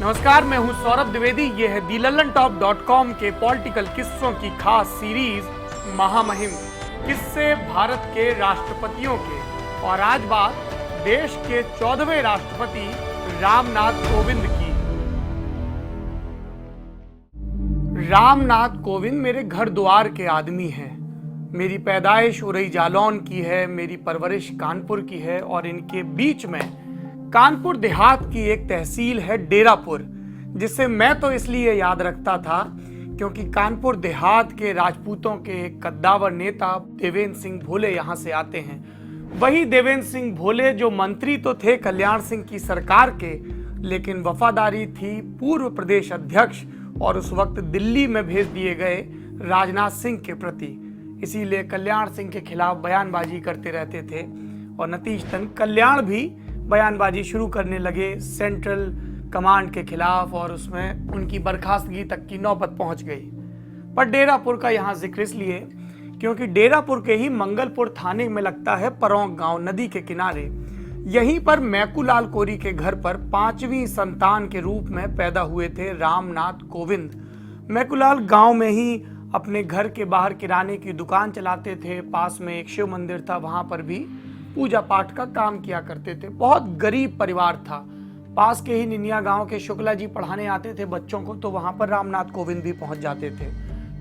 नमस्कार, मैं हूं सौरभ द्विवेदी। ये है thelalantop.com के पॉलिटिकल किस्सों की खास सीरीज महामहिम, किस्से भारत के राष्ट्रपतियों के। और आज बात देश के 14वें राष्ट्रपति रामनाथ कोविंद की। रामनाथ कोविंद मेरे घर द्वार के आदमी हैं। मेरी पैदाइश उरई जालौन की है, मेरी परवरिश कानपुर की है और इनके बीच में कानपुर देहात की एक तहसील है डेरापुर, जिसे मैं तो इसलिए याद रखता था क्योंकि कानपुर देहात के राजपूतों के एक कद्दावर नेता देवेंद्र सिंह भोले यहां से आते हैं। वही देवेंद्र सिंह भोले जो मंत्री तो थे कल्याण सिंह की सरकार के, लेकिन वफादारी थी पूर्व प्रदेश अध्यक्ष और उस वक्त दिल्ली में भेज दिए गए राजनाथ सिंह के प्रति। इसीलिए कल्याण सिंह के खिलाफ बयानबाजी करते रहते थे और नतीजतन कल्याण भी बयानबाजी शुरू करने लगे सेंट्रल कमांड के खिलाफ और उसमें उनकी बर्खास्तगी तक की नौबत पहुंच गई। पर डेरापुर का यहाँ जिक्र इसलिए क्योंकि डेरापुर के ही मंगलपुर थाने में लगता है परौंक गांव, नदी के किनारे। यहीं पर मैकूलाल कोरी के घर पर 5वीं संतान के रूप में पैदा हुए थे रामनाथ कोविंद। मैकूलाल गांव में ही अपने घर के बाहर किराने की दुकान चलाते थे। पास में एक शिव मंदिर था, वहां पर भी पूजा पाठ का काम किया करते थे। बहुत गरीब परिवार था। पास के ही निनिया गांव के शुक्ला जी पढ़ाने आते थे बच्चों को, तो वहां पर रामनाथ कोविंद भी पहुंच जाते थे।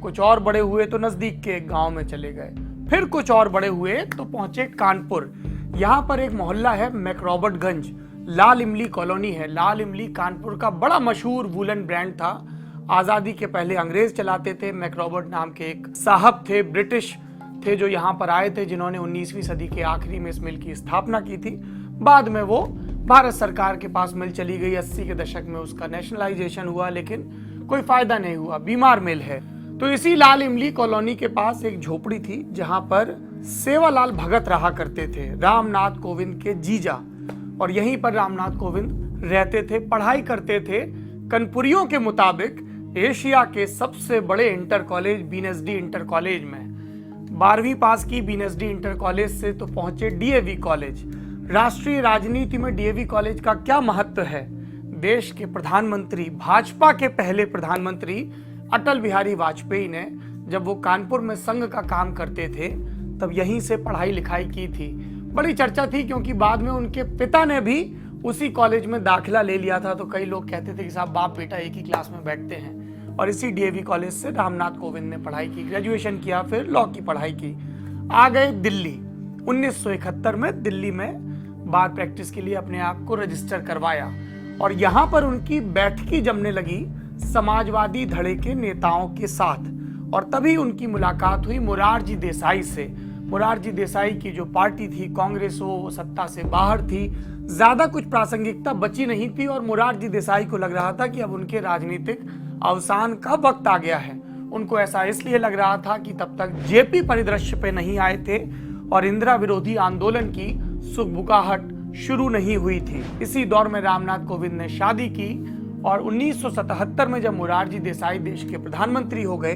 कुछ और बड़े हुए तो नजदीक के एक गांव में चले गए, फिर कुछ और बड़े हुए तो पहुंचे कानपुर। यहाँ पर एक मोहल्ला है मैकरॉबर्टगंज, लाल इमली कॉलोनी है। लाल इमली कानपुर का बड़ा मशहूर वूलन ब्रांड था। आजादी के पहले अंग्रेज चलाते थे। मैकरॉबर्ट नाम के एक साहब थे, ब्रिटिश थे, जो यहाँ पर आए थे, जिन्होंने 19वीं सदी के आखिरी में इस मिल की स्थापना की थी। बाद में वो भारत सरकार के पास मिल चली गई। 80 के दशक में उसका नेशनलाइजेशन हुआ, लेकिन कोई फायदा नहीं हुआ, बीमार मिल है। तो इसी लाल इमली कॉलोनी के पास एक झोपड़ी थी जहां पर सेवालाल भगत रहा करते थे, रामनाथ कोविंद के जीजा। और यहीं पर रामनाथ कोविंद रहते थे, पढ़ाई करते थे। कनपुरियों के मुताबिक एशिया के सबसे बड़े inter college BNSD inter college में 12वीं पास की। बीएनएसडी इंटर कॉलेज से तो पहुंचे डीएवी कॉलेज। राष्ट्रीय राजनीति में डीएवी कॉलेज का क्या महत्व है? देश के प्रधानमंत्री, भाजपा के पहले प्रधानमंत्री अटल बिहारी वाजपेयी ने, जब वो कानपुर में संघ का काम करते थे, तब यहीं से पढ़ाई लिखाई की थी। बड़ी चर्चा थी क्योंकि बाद में उनके पिता ने भी उसी कॉलेज में दाखिला ले लिया था। तो कई लोग कहते थे कि साहब बाप बेटा एक ही क्लास में बैठते हैं। और इसी डीएवी कॉलेज से रामनाथ कोविंद ने पढ़ाई की, ग्रेजुएशन किया, फिर लॉ की पढ़ाई की। आ गए दिल्ली। 1971 में दिल्ली में बार प्रैक्टिस के लिए अपने आप को रजिस्टर करवाया और यहाँ पर उनकी बैठकी जमने लगी समाजवादी धड़े के नेताओं के साथ। और तभी उनकी मुलाकात हुई मोरारजी देसाई से। मोरारजी देसाई की जो पार्टी थी, कांग्रेस, वो सत्ता से बाहर थी, ज्यादा कुछ प्रासंगिकता बची नहीं थी। और मोरारजी देसाई को लग रहा था कि अब उनके राजनीतिक अवसान का वक्त आ गया है। उनको ऐसा इसलिए लग रहा था कि तब तक जेपी परिदृश्य पे नहीं आए थे और इंदिरा विरोधी आंदोलन की सुगबुगाहट शुरू नहीं हुई थी। इसी दौर में रामनाथ कोविंद ने शादी की और 1977 में जब मोरारजी देसाई देश के प्रधानमंत्री हो गए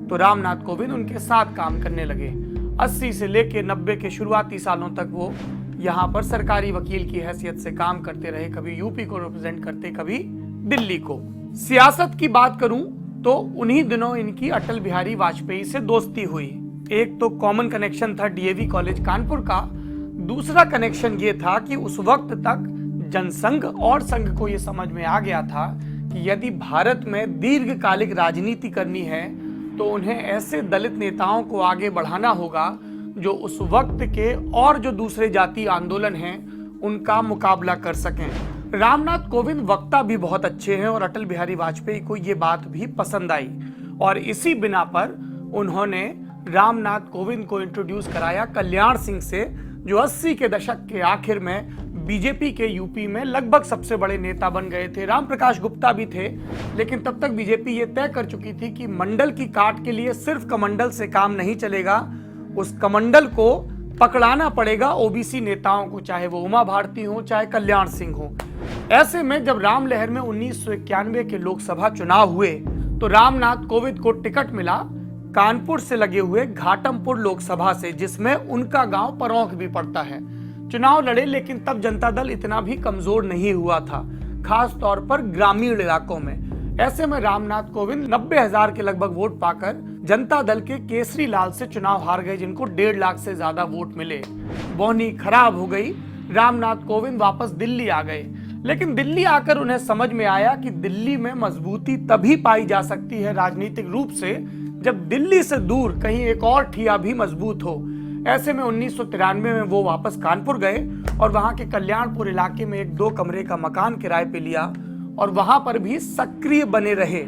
तो रामनाथ कोविंद उनके साथ काम करने लगे। 80 से लेकर 90 के शुरुआती सालों तक वो यहाँ पर सरकारी वकील की हैसियत से काम करते रहे। कभी यूपी को रिप्रेजेंट करते, कभी दिल्ली को। सियासत की बात करूं तो उन्हीं दिनों इनकी अटल बिहारी वाजपेयी से दोस्ती हुई। एक तो कॉमन कनेक्शन था डीएवी कॉलेज कानपुर का, दूसरा कनेक्शन ये था कि उस वक्त तक जनसंघ और संघ को ये समझ में आ गया था कि यदि भारत में दीर्घकालिक राजनीति करनी है तो उन्हें ऐसे दलित नेताओं को आगे बढ़ाना होगा जो उस वक्त के और जो दूसरे जातीय आंदोलन हैं उनका मुकाबला कर सकें। रामनाथ कोविंद वक्ता भी बहुत अच्छे हैं और अटल बिहारी वाजपेयी को ये बात भी पसंद आई और इसी बिना पर उन्होंने रामनाथ कोविंद को इंट्रोड्यूस कराया कल्याण सिंह से, जो 80 के दशक के आखिर में बीजेपी के यूपी में लगभग सबसे बड़े नेता बन गए थे। राम प्रकाश गुप्ता भी थे, लेकिन तब तक बीजेपी ये तय कर चुकी थी कि मंडल की काट के लिए सिर्फ कमंडल से काम नहीं चलेगा, उस कमंडल को पकड़ाना पड़ेगा ओबीसी नेताओं को, चाहे वो उमा भारती हो चाहे कल्याण सिंह हो। ऐसे में जब राम लहर में 1991 के लोकसभा चुनाव हुए तो रामनाथ कोविंद को टिकट मिला कानपुर से लगे हुए घाटमपुर लोकसभा से, जिसमें उनका गांव परौंक भी पड़ता है। चुनाव लड़े, लेकिन तब जनता दल इतना भी कमजोर नहीं हुआ था। खास तौर पर ग्रामीण इलाकों में। ऐसे में रामनाथ कोविंद 90,000 के लगभग वोट पाकर जनता दल के केसरी लाल से चुनाव हार गए, जिनको 1.5 लाख से ज्यादा वोट मिले। बोहनी खराब हो गई। रामनाथ कोविंद वापस दिल्ली आ गए, लेकिन दिल्ली आकर उन्हें समझ में आया कि दिल्ली में मजबूती तभी पाई जा सकती है राजनीतिक रूप से जब दिल्ली से दूर कहीं एक और ठिया भी मजबूत हो। ऐसे में 1993 में वो वापस कानपुर गए और वहां के कल्याणपुर इलाके में एक 2 कमरे का मकान किराए पे लिया और वहां पर भी सक्रिय बने रहे।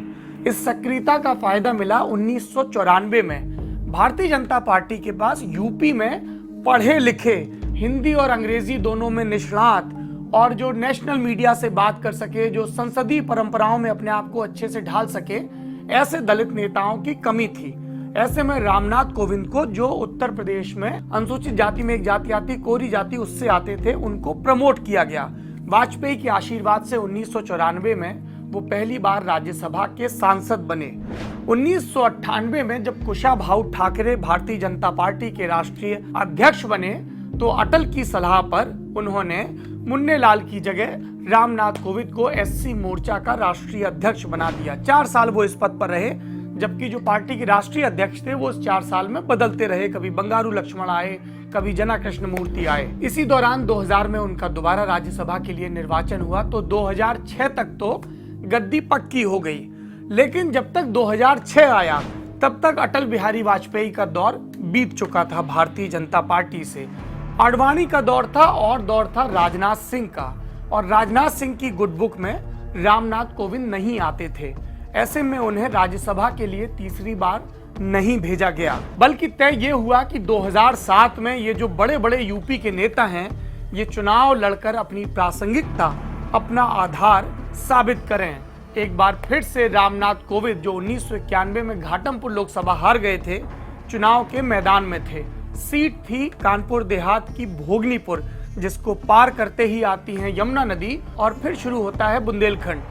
इस सक्रियता का फायदा मिला 1994 में। भारतीय जनता पार्टी के पास यूपी में पढ़े लिखे, हिंदी और अंग्रेजी दोनों में निष्णात और जो नेशनल मीडिया से बात कर सके, जो संसदीय परंपराओं में अपने आप को अच्छे से ढाल सके, ऐसे दलित नेताओं की कमी थी। ऐसे में रामनाथ कोविंद को, जो उत्तर प्रदेश में अनुसूचित जाति में एक जाति आती, कोरी जाति, उससे आते थे, उनको प्रमोट किया गया। वाजपेयी के आशीर्वाद से 1994 में वो पहली बार राज्यसभा के सांसद बने। 1998 में जब कुशाभाऊ ठाकरे भारतीय जनता पार्टी के राष्ट्रीय अध्यक्ष बने तो अटल की सलाह पर उन्होंने मुन्नेलाल की जगह रामनाथ कोविंद को एससी मोर्चा का राष्ट्रीय अध्यक्ष बना दिया। 4 साल वो इस पद पर रहे, जबकि जो पार्टी के राष्ट्रीय अध्यक्ष थे वो इस 4 साल में बदलते रहे। कभी बंगारू लक्ष्मण आए, कभी जना कृष्ण मूर्ति आए। इसी दौरान 2000 में उनका दोबारा राज्यसभा के लिए निर्वाचन हुआ तो 2006 तक तो गद्दी पक्की हो गई। लेकिन जब तक 2006 आया तब तक अटल बिहारी वाजपेयी का दौर बीत चुका था भारतीय जनता पार्टी से। आडवाणी का दौर था और दौर था राजनाथ सिंह का, और राजनाथ सिंह की गुड बुक में रामनाथ कोविंद नहीं आते थे। ऐसे में उन्हें राज्यसभा के लिए तीसरी बार नहीं भेजा गया, बल्कि तय ये हुआ कि 2007 में ये जो बड़े बड़े यूपी के नेता हैं, ये चुनाव लड़कर अपनी प्रासंगिकता, अपना आधार साबित करें। एक बार फिर से रामनाथ कोविंद, जो 1991 में घाटमपुर लोकसभा हार गए थे, चुनाव के मैदान में थे। सीट थी कानपुर देहात की भोगनीपुर, जिसको पार करते ही आती है यमुना नदी और फिर शुरू होता है बुंदेलखंड।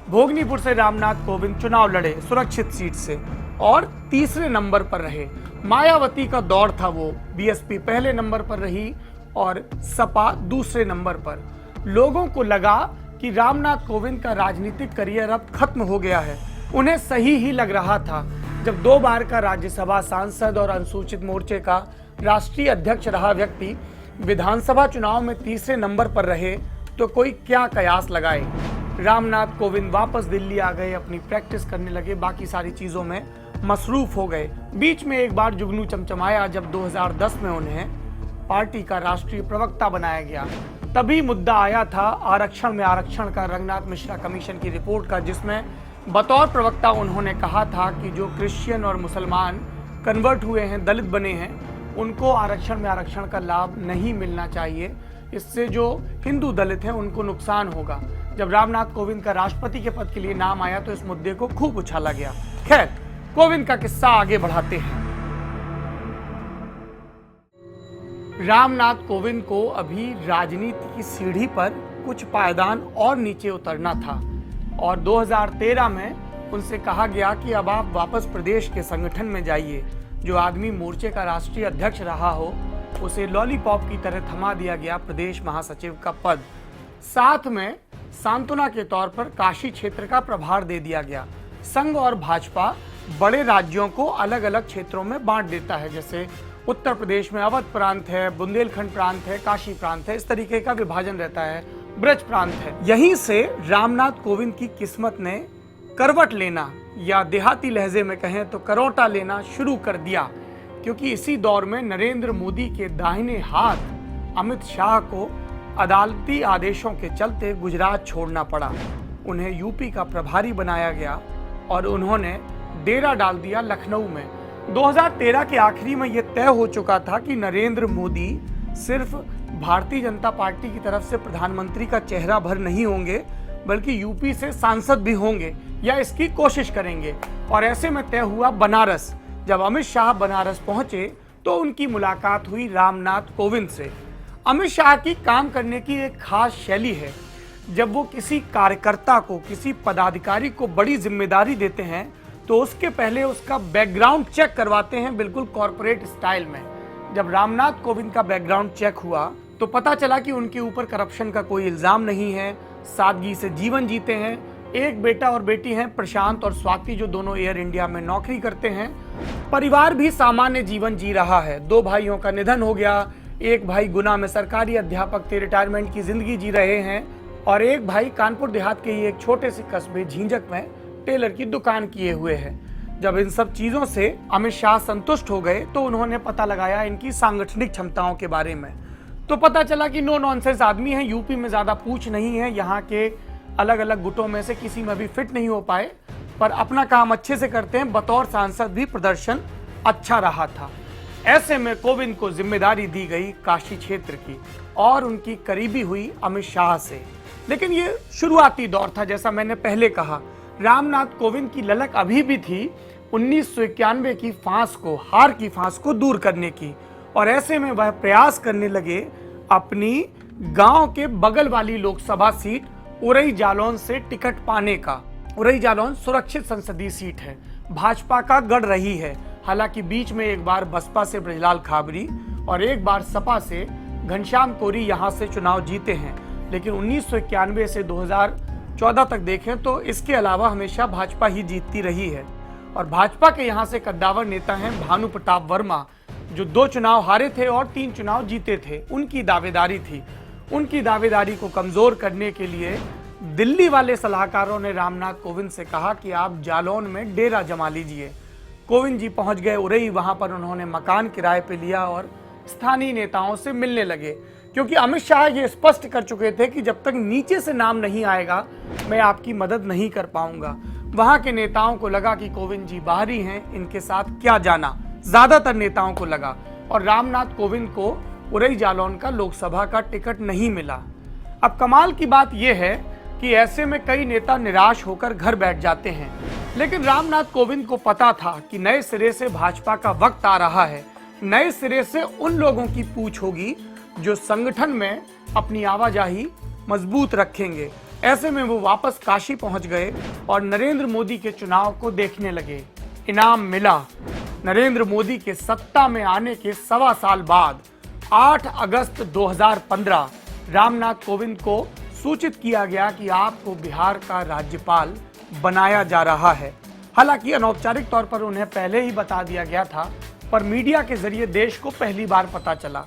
भोगनीपुर से रामनाथ कोविंद चुनाव लड़े सुरक्षित सीट से और तीसरे नंबर पर रहे। मायावती का दौर था, वो बीएसपी पहले नंबर पर रही और सपा दूसरे नंबर पर। लोगों को लगा कि रामनाथ कोविंद का राजनीतिक करियर अब खत्म हो गया है। उन्हें सही ही लग रहा था। जब 2 बार का राज्यसभा सांसद और अनुसूचित मोर्चे का राष्ट्रीय अध्यक्ष रहा व्यक्ति विधानसभा चुनाव में तीसरे नंबर पर रहे तो कोई क्या कयास लगाए। रामनाथ कोविंद वापस दिल्ली आ गए, अपनी प्रैक्टिस करने लगे, बाकी सारी चीजों में मसरूफ हो गए। बीच में एक बार जुगनू चमचमाया जब 2010 में उन्हें पार्टी का राष्ट्रीय प्रवक्ता बनाया गया। तभी मुद्दा आया था आरक्षण में आरक्षण का, रंगनाथ मिश्रा कमीशन की रिपोर्ट का, जिसमें बतौर प्रवक्ता उन्होंने कहा था कि जो क्रिश्चियन और मुसलमान कन्वर्ट हुए हैं, दलित बने हैं, उनको आरक्षण में आरक्षण का लाभ नहीं मिलना चाहिए। इससे जो हिंदू दलित हैं उनको नुकसान होगा। जब रामनाथ कोविंद का राष्ट्रपति के पद के लिए नाम आया तो इस मुद्दे को खूब उछाला गया। खैर, कोविंद का किस्सा आगे बढ़ाते हैं। रामनाथ कोविंद को अभी राजनीति की सीढ़ी पर कुछ पायदान और नीचे उतरना था और 2013 में उनसे कहा गया कि अब आप वापस प्रदेश के संगठन में जाइए। जो आदमी मोर्चे का राष्ट्रीय अध्यक्ष रहा हो उसे लॉलीपॉप की तरह थमा दिया गया प्रदेश महासचिव का पद। साथ में सांत्वना के तौर पर काशी क्षेत्र का प्रभार दे दिया गया। संघ और भाजपा बड़े राज्यों को अलग अलग क्षेत्रों में बांट देता है, जैसे उत्तर प्रदेश में अवध प्रांत है, बुंदेलखंड प्रांत है, काशी प्रांत है, इस तरीके का विभाजन रहता है, ब्रज प्रांत है। यहीं से रामनाथ कोविंद की किस्मत ने करवट लेना, या देहाती लहजे में कहें तो करौटा लेना शुरू कर दिया, क्योंकि इसी दौर में नरेंद्र मोदी के दाहिने हाथ अमित शाह को अदालती आदेशों के चलते गुजरात छोड़ना पड़ा। उन्हें यूपी का प्रभारी बनाया गया और उन्होंने डेरा डाल दिया लखनऊ में। 2013 के आखिरी में यह तय हो चुका था कि नरेंद्र मोदी सिर्फ भारतीय जनता पार्टी की तरफ से प्रधानमंत्री का चेहरा भर नहीं होंगे, बल्कि यूपी से सांसद भी होंगे या इसकी कोशिश करेंगे। और ऐसे में तय हुआ बनारस। जब अमित शाह बनारस पहुंचे तो उनकी मुलाकात हुई रामनाथ कोविंद से। अमित शाह की काम करने की एक खास शैली है। जब वो किसी कार्यकर्ता को, किसी पदाधिकारी को बड़ी जिम्मेदारी देते हैं तो उसके पहले उसका बैकग्राउंड चेक करवाते हैं, बिल्कुल कॉर्पोरेट स्टाइल में। जब रामनाथ कोविंद का बैकग्राउंड चेक हुआ तो पता चला कि उनके ऊपर करप्शन का कोई इल्जाम नहीं है, सादगी से जीवन जीते हैं। एक बेटा और बेटी हैं, प्रशांत और स्वाति, जो दोनों एयर इंडिया में नौकरी करते हैं। परिवार भी सामान्य जीवन जी रहा है। 2 भाइयों का निधन हो गया। एक भाई गुना में सरकारी अध्यापक थे, रिटायरमेंट की जिंदगी जी रहे हैं, और एक भाई कानपुर देहात के ही एक छोटे से कस्बे झींझक में टेलर की दुकान किए हुए हैं। जब इन सब चीजों से अमित शाह संतुष्ट हो गए तो उन्होंने पता लगाया इनकी सांगठनिक क्षमताओं के बारे में। तो पता चला कि नो नॉनसेंस आदमी है, यूपी में ज्यादा पूछ नहीं है, यहाँ के अलग अलग गुटों में से किसी में भी फिट नहीं हो पाए, पर अपना काम अच्छे से करते हैं। बतौर सांसद भी प्रदर्शन अच्छा रहा था। ऐसे में कोविंद को जिम्मेदारी दी गई काशी क्षेत्र की और उनकी करीबी हुई अमित शाह से। लेकिन ये शुरुआती दौर था। जैसा मैंने पहले कहा, रामनाथ कोविंद की ललक अभी भी थी 1991 की फांस को, हार की फांस को दूर करने की, और ऐसे में वह प्रयास करने लगे अपनी गांव के बगल वाली लोकसभा सीट उरई जालौन से टिकट पाने का। उरई जालौन सुरक्षित संसदीय सीट है, भाजपा का गढ़ रही है। हालांकि बीच में एक बार बसपा से ब्रजलाल खाबरी और एक बार सपा से घनश्याम कोरी यहां से चुनाव जीते हैं, लेकिन 1991 से 2014 तक देखें तो इसके अलावा हमेशा भाजपा ही जीतती रही है। और भाजपा के यहाँ से कद्दावर नेता हैं भानु प्रताप वर्मा, जो 2 चुनाव हारे थे और 3 चुनाव जीते थे। उनकी दावेदारी थी। उनकी दावेदारी को कमजोर करने के लिए दिल्ली वाले सलाहकारों ने रामनाथ कोविंद से कहा कि आप जालौन में डेरा जमा लीजिए। कोविंद जी पहुंच गए उरई। वहां पर उन्होंने मकान किराए पे लिया और स्थानीय नेताओं से मिलने लगे, क्योंकि अमित शाह ये स्पष्ट कर चुके थे कि जब तक नीचे से नाम नहीं आएगा मैं आपकी मदद नहीं कर पाऊंगा। वहां के नेताओं को लगा कि कोविंद जी बाहरी हैं, इनके साथ क्या जाना, ज्यादातर नेताओं को लगा। और रामनाथ कोविंद को उरई जालौन का लोकसभा का टिकट नहीं मिला। अब कमाल की बात यह है कि ऐसे में कई नेता निराश होकर घर बैठ जाते हैं, लेकिन रामनाथ कोविंद को पता था कि नए सिरे से भाजपा का वक्त आ रहा है। नए सिरे से उन लोगों की पूछ होगी जो संगठन में अपनी आवाजाही मजबूत रखेंगे। ऐसे में वो वापस काशी पहुंच गए और नरेंद्र मोदी के चुनाव को देखने लगे। इनाम मिला। नरेंद्र मोदी के सत्ता में आने के 1.25 साल बाद 8 अगस्त 2015 रामनाथ कोविंद को सूचित किया गया कि आपको बिहार का राज्यपाल बनाया जा रहा है। हालांकि अनौपचारिक तौर पर उन्हें पहले ही बता दिया गया था, पर मीडिया के जरिए देश को पहली बार पता चला।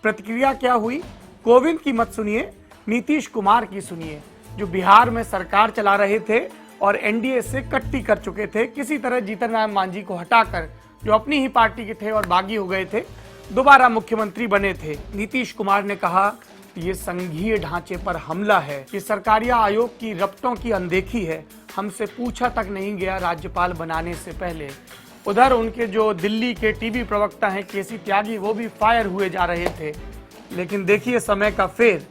प्रतिक्रिया क्या हुई? कोविंद की मत सुनिए, नीतीश कुमार की सुनिए, जो बिहार में सरकार चला रहे थे और एनडीए से कट्टी कर चुके थे। किसी तरह जीतन राम मांझी को हटाकर, जो अपनी ही पार्टी के थे और बागी हो गए थे, दोबारा मुख्यमंत्री बने थे। नीतीश कुमार ने कहा ये संघीय ढांचे पर हमला है, ये सरकारिया आयोग की रपटों की अनदेखी है, हमसे पूछा तक नहीं गया राज्यपाल बनाने से पहले। उधर उनके जो दिल्ली के टीवी प्रवक्ता हैं केसी त्यागी, वो भी फायर हुए जा रहे थे। लेकिन देखिए समय का फेर,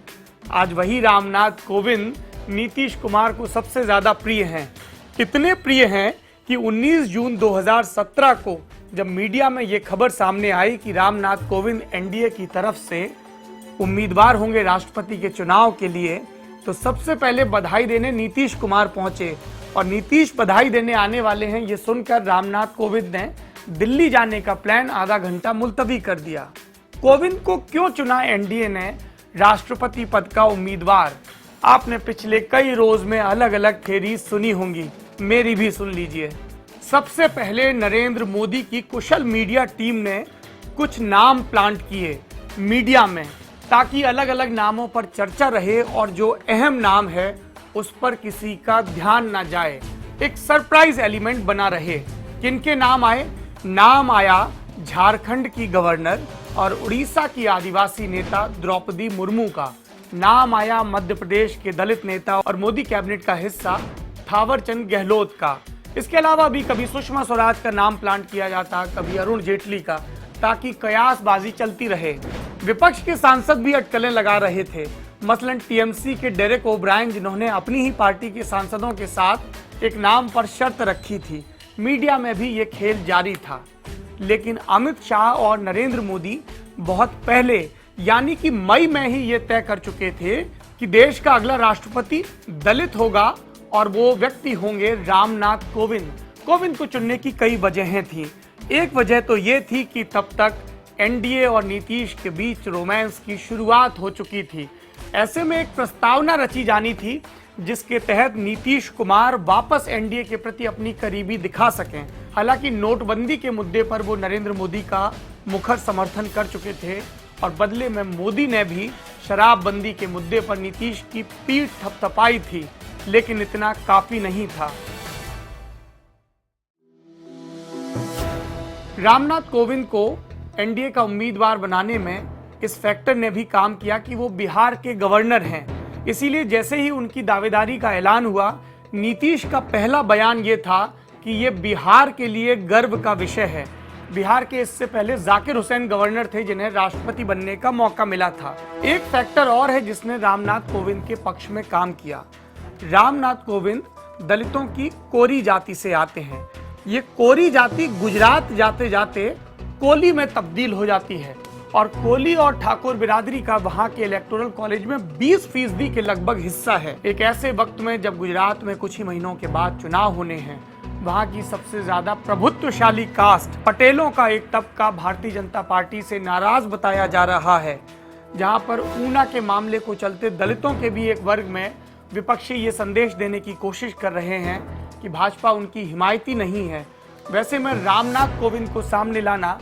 आज वही रामनाथ कोविंद नीतीश कुमार को सबसे ज्यादा प्रिय हैं। इतने प्रिय हैं कि 19 जून 2017 को जब मीडिया में ये खबर सामने आई कि रामनाथ कोविंद एनडीए की तरफ से उम्मीदवार होंगे राष्ट्रपति के चुनाव के लिए, तो सबसे पहले बधाई देने नीतीश कुमार पहुंचे। और नीतीश बधाई देने आने वाले हैं ये सुनकर रामनाथ कोविंद ने दिल्ली जाने का प्लान आधा घंटा मुलतवी कर दिया। कोविंद को क्यों चुना एनडीए ने राष्ट्रपति पद का उम्मीदवार? आपने पिछले कई रोज में अलग अलग थ्योरी सुनी होंगी, मेरी भी सुन लीजिए। सबसे पहले नरेंद्र मोदी की कुशल मीडिया टीम ने कुछ नाम प्लांट किए मीडिया में, ताकि अलग अलग नामों पर चर्चा रहे और जो अहम नाम है उस पर किसी का ध्यान ना जाए, एक सरप्राइज एलिमेंट बना रहे। किनके नाम आए? नाम आया झारखंड की गवर्नर और उड़ीसा की आदिवासी नेता द्रौपदी मुर्मू का। नाम आया मध्य प्रदेश के दलित नेता और मोदी कैबिनेट का हिस्सा थावरचंद गहलोत का। इसके अलावा भी कभी सुषमा स्वराज का नाम प्लांट किया जाता, कभी अरुण जेटली का, ताकि कयासबाजी चलती रहे। विपक्ष के सांसद भी अटकलें लगा रहे थे, मसलन टीएमसी के डेरेक ओब्रायन, जिन्होंने अपनी ही पार्टी के सांसदों के साथ एक नाम पर शर्त रखी थी। मीडिया में भी ये खेल जारी था। लेकिन अमित शाह और नरेंद्र मोदी बहुत पहले, यानी कि मई में ही ये तय कर चुके थे कि देश का अगला राष्ट्रपति दलित होगा और वो व्यक्ति होंगे रामनाथ कोविंद। कोविंद को चुनने की कई वजहें थी। एक वजह तो ये थी कि तब तक एनडीए और नीतीश के बीच रोमांस की शुरुआत हो चुकी थी। ऐसे में एक प्रस्तावना रची जानी थी जिसके तहत नीतीश कुमार वापस एनडीए के प्रति अपनी करीबी दिखा सकें। हालांकि नोटबंदी के मुद्दे पर वो नरेंद्र मोदी का मुखर समर्थन कर चुके थे और बदले में मोदी ने भी शराबबंदी के मुद्दे पर नीतीश की पीठ थपथपाई थी, लेकिन इतना काफी नहीं था। रामनाथ कोविंद को एनडीए का उम्मीदवार बनाने में इस फैक्टर ने भी काम किया कि वो बिहार के गवर्नर हैं। इसीलिए जैसे ही उनकी दावेदारी का ऐलान हुआ, नीतीश का पहला बयान ये था कि ये बिहार के लिए गर्व का विषय है। बिहार के इससे पहले जाकिर हुसैन गवर्नर थे जिन्हें राष्ट्रपति बनने का मौका मिला था। एक फैक्टर और है जिसने रामनाथ कोविंद के पक्ष में काम किया। रामनाथ कोविंद दलितों की कोरी जाति से आते हैं। ये कोरी जाति गुजरात जाते जाते कोली में तब्दील हो जाती है और कोली और ठाकुर बिरादरी का वहां के इलेक्टोरल कॉलेज में 20% के लगभग हिस्सा है। एक ऐसे वक्त में जब गुजरात में कुछ ही महीनों के बाद चुनाव होने हैं, वहां की सबसे ज्यादा प्रभुत्वशाली कास्ट पटेलों का एक तबका भारतीय जनता पार्टी से नाराज बताया जा रहा है। जहां पर ऊना के मामले को चलते दलितों के भी एक वर्ग में विपक्षी ये संदेश देने की कोशिश कर रहे हैं कि भाजपा उनकी हिमायती नहीं है। वैसे में रामनाथ कोविंद को सामने लाना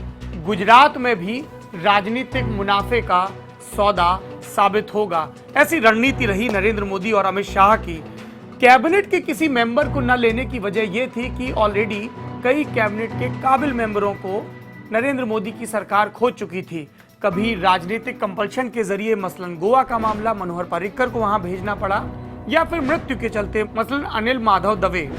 गुजरात में भी राजनीतिक मुनाफे का सौदा साबित होगा। ऐसी रणनीति रही नरेंद्र मोदी और अमित शाह की। कैबिनेट के किसी मेंबर को न लेने की वजह यह थी कि ऑलरेडी कई कैबिनेट के काबिल मेंबरों को नरेंद्र मोदी की सरकार खो चुकी थी। कभी राजनीतिक कंपल्शन के जरिए मसलन गोवा का मामला मनोहर पर्रिकर को वहां भेजना पड़ा, या फिर मृत्यु के चलते मसलन अनिल माधव दवे।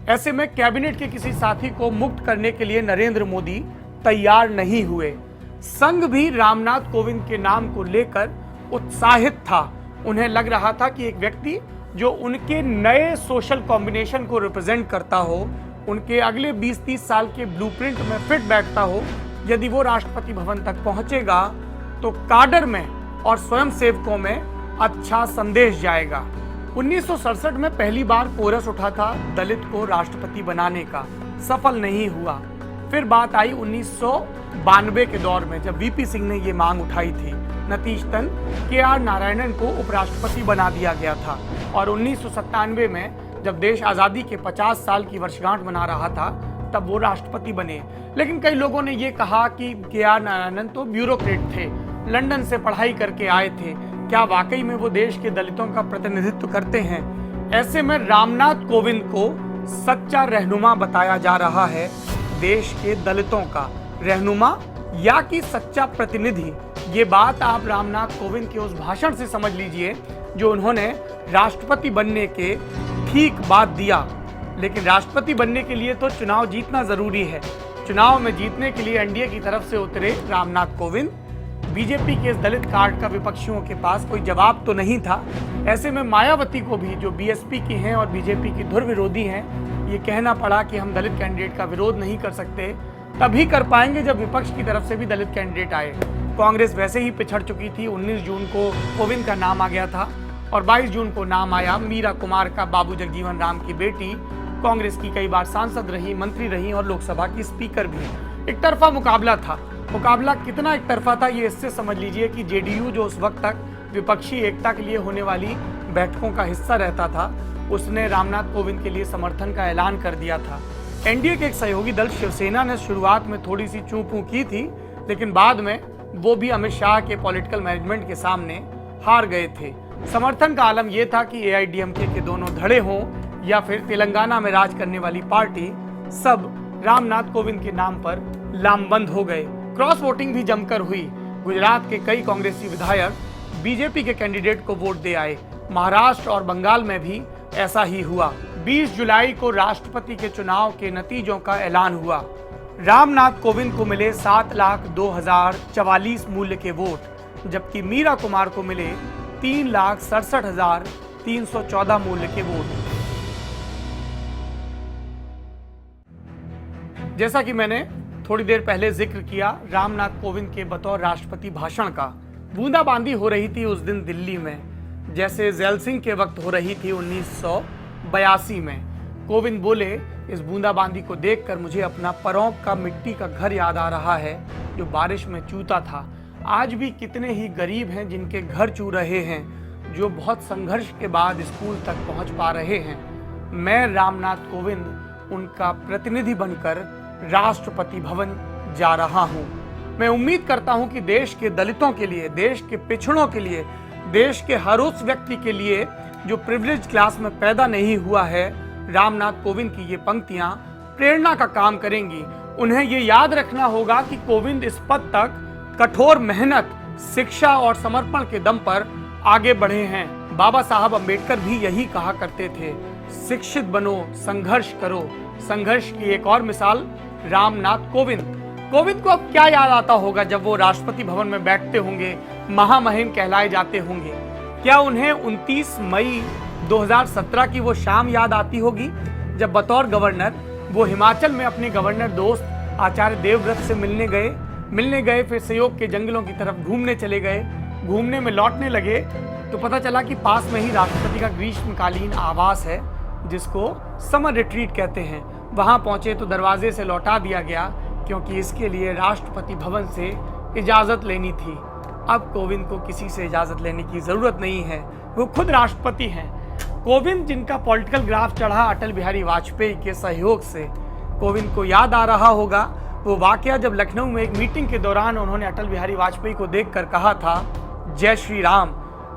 ऐसे में कैबिनेट के किसी साथी को मुक्त करने के लिए नरेंद्र मोदी तैयार नहीं हुए। संघ भी रामनाथ कोविंद के नाम को लेकर उत्साहित था। उन्हें लग रहा था कि एक व्यक्ति जो उनके नए सोशल कॉम्बिनेशन को रिप्रेजेंट करता हो, उनके अगले 20-30 साल के ब्लूप्रिंट में फिट बैठता हो, यदि वो राष्ट्रपति भवन तक पहुंचेगा तो काडर में और स्वयं सेवकों में अच्छा संदेश जाएगा। 1967 में पहली बार कोरस उठा था दलित को राष्ट्रपति बनाने का, सफल नहीं हुआ। फिर बात आई 1992 के दौर में जब वीपी सिंह ने ये मांग उठाई थी। नतीजतन के.आर. नारायणन को उपराष्ट्रपति बना दिया गया था और 1997 में जब देश आज़ादी के 50 साल की वर्षगांठ मना रहा था तब वो राष्ट्रपति बने। लेकिन कई लोगों ने ये कहा कि के.आर. नारायणन तो ब्यूरोक्रेट थे, लंदन से पढ़ाई करके आए थे, क्या वाकई में वो देश के दलितों का प्रतिनिधित्व करते हैं? ऐसे में रामनाथ कोविंद को सच्चा रहनुमा बताया जा रहा है, देश के दलितों का रहनुमा या कि सच्चा प्रतिनिधि। ये बात आप रामनाथ कोविंद के उस भाषण से समझ लीजिए जो उन्होंने राष्ट्रपति बनने के ठीक बाद दिया। लेकिन राष्ट्रपति बनने के लिए तो चुनाव जीतना जरूरी है। चुनाव में जीतने के लिए एनडीए की तरफ से उतरे रामनाथ कोविंद। बीजेपी के इस दलित कार्ड का विपक्षियों के पास कोई जवाब तो नहीं था। ऐसे में मायावती को भी, जो बीएसपी की हैं और बीजेपी की धुर विरोधी हैं, ये कहना पड़ा कि हम दलित कैंडिडेट का विरोध नहीं कर सकते, तभी कर पाएंगे जब विपक्ष की तरफ से भी दलित कैंडिडेट आए। कांग्रेस वैसे ही पिछड़ चुकी थी। 19 जून को कोविंद का नाम आ गया था और 22 जून को नाम आया मीरा कुमार का। बाबू जगजीवन राम की बेटी कांग्रेस की कई बार सांसद रही, मंत्री रही और लोकसभा की स्पीकर भी। एक तरफा मुकाबला था। मुकाबला कितना एक तरफा था ये इससे समझ लीजिए कि जेडीयू जो उस वक्त तक विपक्षी एकता के लिए होने वाली बैठकों का हिस्सा रहता था, उसने रामनाथ कोविंद के लिए समर्थन का ऐलान कर दिया था। एनडीए के एक सहयोगी दल शिवसेना ने शुरुआत में थोड़ी सी चूं-पूं की थी, लेकिन बाद में वो भी अमित शाह के पॉलिटिकल मैनेजमेंट के सामने हार गए थे। समर्थन का आलम यह था कि एआईडीएमके के दोनों धड़े हों या फिर तेलंगाना में राज करने वाली पार्टी, सब रामनाथ कोविंद के नाम पर लामबंद हो गए। क्रॉस वोटिंग भी जमकर हुई। गुजरात के कई कांग्रेसी विधायक बीजेपी के कैंडिडेट को वोट दे आए। महाराष्ट्र और बंगाल में भी ऐसा ही हुआ। 20 जुलाई को राष्ट्रपति के चुनाव के नतीजों का ऐलान हुआ। रामनाथ कोविंद को मिले 7,02,044 मूल्य के वोट, जबकि मीरा कुमार को मिले 3,67,314 मूल्य के वोट। जैसा कि मैंने थोड़ी देर पहले जिक्र किया रामनाथ कोविंद के बतौर राष्ट्रपति भाषण का, बूंदाबांदी हो रही थी उस दिन दिल्ली में, जैसे जैल सिंह के वक्त हो रही थी 1982 में। कोविंद बोले इस बूंदाबांदी को देखकर मुझे अपना परौंक का मिट्टी का घर याद आ रहा है जो बारिश में चूता था। आज भी कितने ही गरीब हैं जिनके घर चू रहे हैं, जो बहुत संघर्ष के बाद स्कूल तक पहुंच पा रहे हैं। मैं रामनाथ कोविंद उनका प्रतिनिधि बनकर राष्ट्रपति भवन जा रहा हूं। मैं उम्मीद करता हूं कि देश के दलितों के लिए, देश के पिछड़ों के लिए, देश के हर उस व्यक्ति के लिए जो प्रिविलेज क्लास में पैदा नहीं हुआ है, रामनाथ कोविंद की ये पंक्तियां प्रेरणा का काम करेंगी। उन्हें ये याद रखना होगा कि कोविंद इस पद तक कठोर मेहनत, शिक्षा और समर्पण के दम पर आगे बढ़े हैं। बाबा साहब अंबेडकर भी यही कहा करते थे, शिक्षित बनो, संघर्ष करो। संघर्ष की एक और मिसाल रामनाथ कोविंद। कोविंद को अब क्या याद आता होगा जब वो राष्ट्रपति भवन में बैठते होंगे, महामहिम कहलाए जाते होंगे? क्या उन्हें 29 मई 2017 की वो शाम याद आती होगी जब बतौर गवर्नर वो हिमाचल में अपने गवर्नर दोस्त आचार्य देवव्रत से मिलने गए, फिर सहयोग के जंगलों की तरफ घूमने चले गए। घूमने में लौटने लगे तो पता चला कि पास में ही राष्ट्रपति का ग्रीष्मकालीन आवास है जिसको समर रिट्रीट कहते हैं। वहां पहुंचे तो दरवाजे से लौटा दिया गया क्योंकि इसके लिए राष्ट्रपति भवन से इजाजत लेनी थी। अब कोविंद को किसी से इजाजत लेने की जरूरत नहीं है, वो खुद राष्ट्रपति हैं। कोविंद जिनका पॉलिटिकल ग्राफ चढ़ा अटल बिहारी वाजपेयी के सहयोग से, कोविंद को याद आ रहा होगा वो वाकया जब लखनऊ में एक मीटिंग के दौरान उन्होंने अटल बिहारी वाजपेयी को देखकर कहा था, जय श्री राम।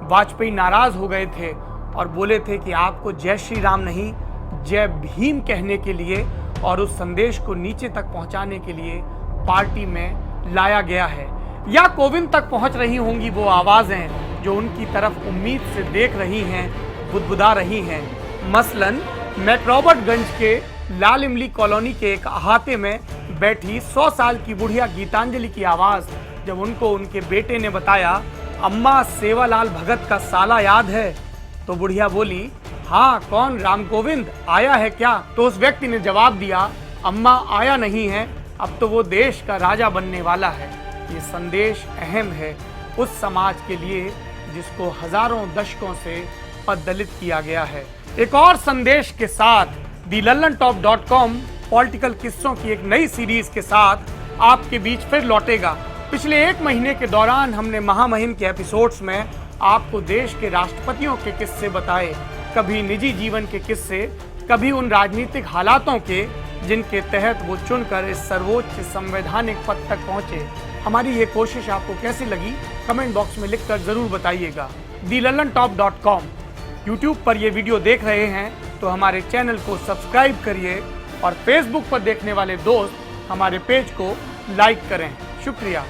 वाजपेयी नाराज हो गए थे और बोले थे कि आपको जय श्री राम नहीं, जय भीम कहने के लिए और उस संदेश को नीचे तक पहुंचाने के लिए पार्टी में लाया गया है। या कोविंद तक पहुंच रही होंगी वो आवाजें जो उनकी तरफ उम्मीद से देख रही हैं, बुदबुदा रही हैं। मसलन मैक्रोबर्टगंज के लाल इमली कॉलोनी के एक अहाते में बैठी 100 साल की बुढ़िया गीतांजलि की आवाज जब उनको उनके बेटे ने बताया, अम्मा सेवालाल भगत का साला याद है? तो बुढ़िया बोली, हाँ कौन, राम कोविंद आया है क्या? तो उस व्यक्ति ने जवाब दिया, अम्मा आया नहीं है, अब तो वो देश का राजा बनने वाला है। ये संदेश अहम है उस समाज के लिए जिसको हजारों दशकों से पददलित किया गया है। एक और संदेश के साथ thelallanTop.com पॉलिटिकल किस्सों की एक नई सीरीज के साथ आपके बीच फिर लौटेगा। पिछले एक महीने के दौरान हमने महामहिम के एपिसोड्स में आपको देश के राष्ट्रपतियों के किस्से बताए, कभी निजी जीवन के किस्से, कभी उन राजनीतिक हालातों के जिनके तहत वो चुनकर इस सर्वोच्च संवैधानिक पद तक पहुंचे। हमारी ये कोशिश आपको कैसी लगी कमेंट बॉक्स में लिखकर जरूर बताइएगा। thelallanTop.com यूट्यूब पर ये वीडियो देख रहे हैं तो हमारे चैनल को सब्सक्राइब करिए और फेसबुक पर देखने वाले दोस्त हमारे पेज को लाइक करें। शुक्रिया।